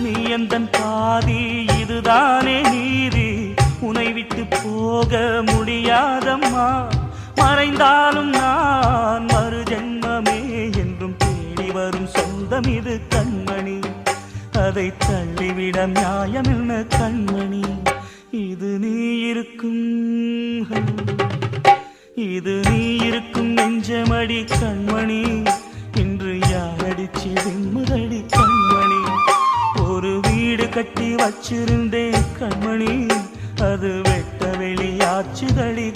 நீ எந்தன் பாதி, இதுதானே நீதி. உனை விட்டு போக முடியாதம்மா. மறைந்தாலும் நான் மறு ஜென்மமே என்றும் தேடி வரும் சொந்தம் இது கண்மணி. அதை தள்ளிவிட நியாயம் என்ன கண்மணி. இது நீ இருக்கும், இது நீ இருக்கும் நெஞ்சமடி கண்மணி. இன்று யாரடிச்சு விம்முதடி கண்மணி. ஒரு வீடு கட்டி வச்சிருந்தேன் கண்மணி, அது வெட்ட வெளியாச்சுதடி.